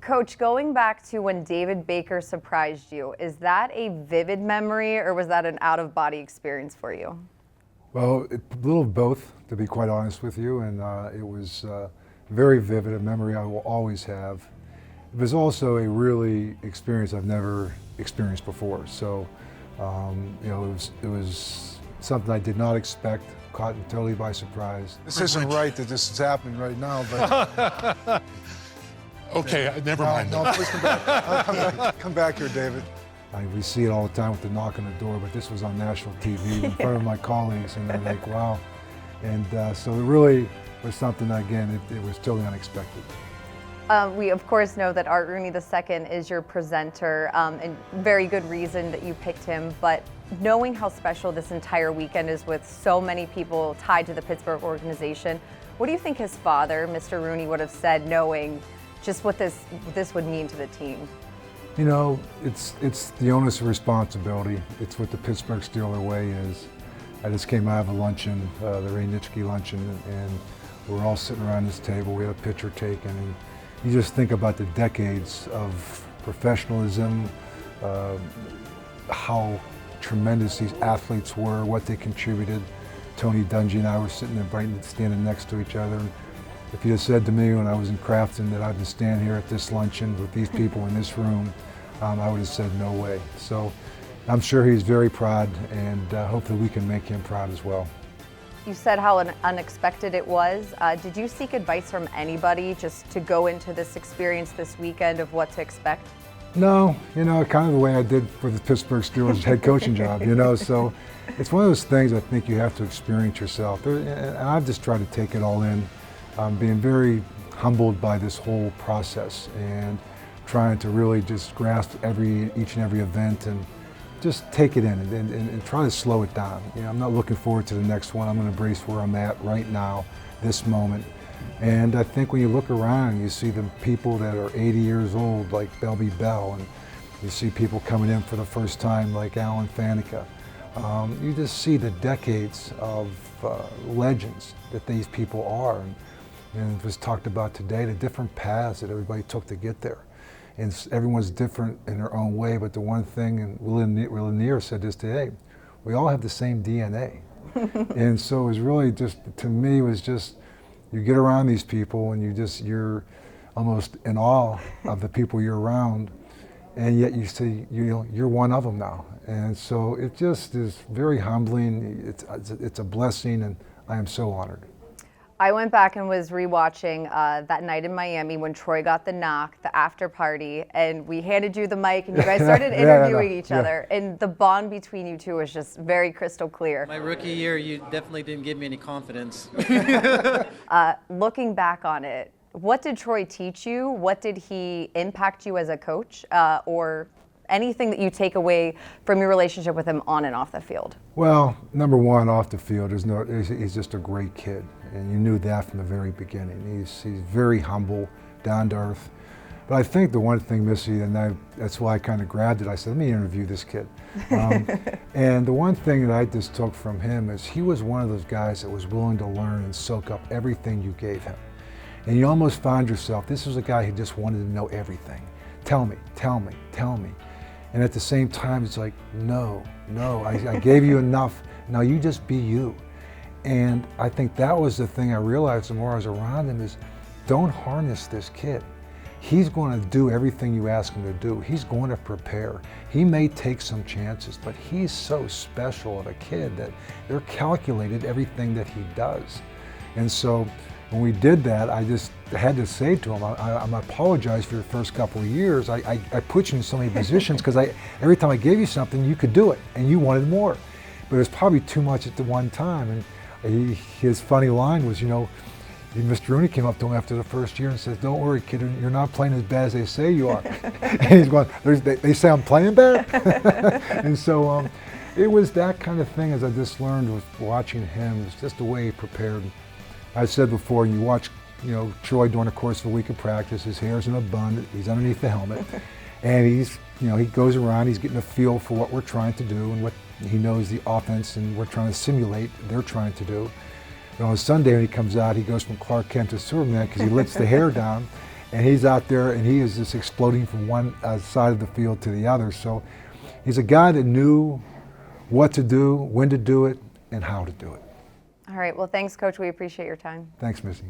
Coach, going back to when David Baker surprised you, is that a vivid memory or was that an out-of-body experience for you? Well, a little of both, to be quite honest with you, and it was very vivid, a memory I will always have. It was also a really experience I've never experienced before. So, you know, it was something I did not expect, caught me totally by surprise. This isn't right that this is happening right now, but... Okay, never mind. No, please come back. Come back here, David. We see it all the time with the knock on the door, but this was on national TV in front of my colleagues, and they're like, wow. And so it really was something, again, it was totally unexpected. We, of course, know that Art Rooney II is your presenter, and very good reason that you picked him, but knowing how special this entire weekend is with so many people tied to the Pittsburgh organization, what do you think his father, Mr. Rooney, would have said knowing just what this would mean to the team? You know, it's the onus of responsibility. It's what the Pittsburgh Steelers way is. I just came out of a luncheon, the Ray Nitschke luncheon, and we're all sitting around this table. We had a picture taken, and you just think about the decades of professionalism, how tremendous these athletes were, what they contributed. Tony Dungy and I were sitting there, standing next to each other. If you had said to me when I was in Crafton that I'd been standing here at this luncheon with these people in this room, I would have said no way. So I'm sure he's very proud, and hopefully we can make him proud as well. You said how unexpected it was. Did you seek advice from anybody just to go into this experience this weekend of what to expect? No, you know, kind of the way I did for the Pittsburgh Steelers head coaching job, you know, so it's one of those things I think you have to experience yourself. And I've just tried to take it all in. I'm being very humbled by this whole process and trying to really just grasp each and every event and just take it in and try to slow it down. You know, I'm not looking forward to the next one. I'm going to embrace where I'm at right now, this moment. And I think when you look around, you see the people that are 80 years old, like Belby Bell, and you see people coming in for the first time, like Alan Faneca. You just see the decades of legends that these people are. And it was talked about today, the different paths that everybody took to get there. And everyone's different in their own way, but the one thing, and Will Lanier said this today, we all have the same DNA. And so it was really just, to me, it was just, you get around these people and you're almost in awe of the people you're around, and yet you see, you're one of them now. And so it just is very humbling, it's a blessing, and I am so honored. I went back and was rewatching that night in Miami when Troy got the knock, the after party, and we handed you the mic and you guys started interviewing each other. And the bond between you two was just very crystal clear. My rookie year, you definitely didn't give me any confidence. Looking back on it, what did Troy teach you? What did he impact you as a coach? Or anything that you take away from your relationship with him on and off the field? Well, number one, off the field, he's just a great kid, and you knew that from the very beginning. He's very humble, down to earth. But I think the one thing, Missy, and that's why I kind of grabbed it, I said, let me interview this kid. And the one thing that I just took from him is he was one of those guys that was willing to learn and soak up everything you gave him. And you almost found yourself, this was a guy who just wanted to know everything. Tell me, tell me, tell me. And at the same time, it's like, no, I gave you enough. Now you just be you. And I think that was the thing I realized the more I was around him is, don't harness this kid. He's going to do everything you ask him to do. He's going to prepare. He may take some chances, but he's so special of a kid that they're calculated everything that he does. And so when we did that, I just had to say to him, I apologize for your first couple of years. I put you in so many positions because every time I gave you something, you could do it, and you wanted more. But it was probably too much at the one time. And his funny line was, you know, Mr. Rooney came up to him after the first year and says, don't worry, kid, you're not playing as bad as they say you are. And he's going, they say I'm playing bad? And so it was that kind of thing, as I just learned with watching him, it's just the way he prepared. I said before, you watch, you know, Troy during the course of a week of practice, his hair's in a bun, he's underneath the helmet, and he goes around, he's getting a feel for what we're trying to do and what he knows the offense and we're trying to simulate they're trying to do. And on Sunday when he comes out, he goes from Clark Kent to Superman because he lets the hair down, and he's out there and he is just exploding from one side of the field to the other. So he's a guy that knew what to do, when to do it, and how to do it. All right. Well, thanks, Coach. We appreciate your time. Thanks, Missy.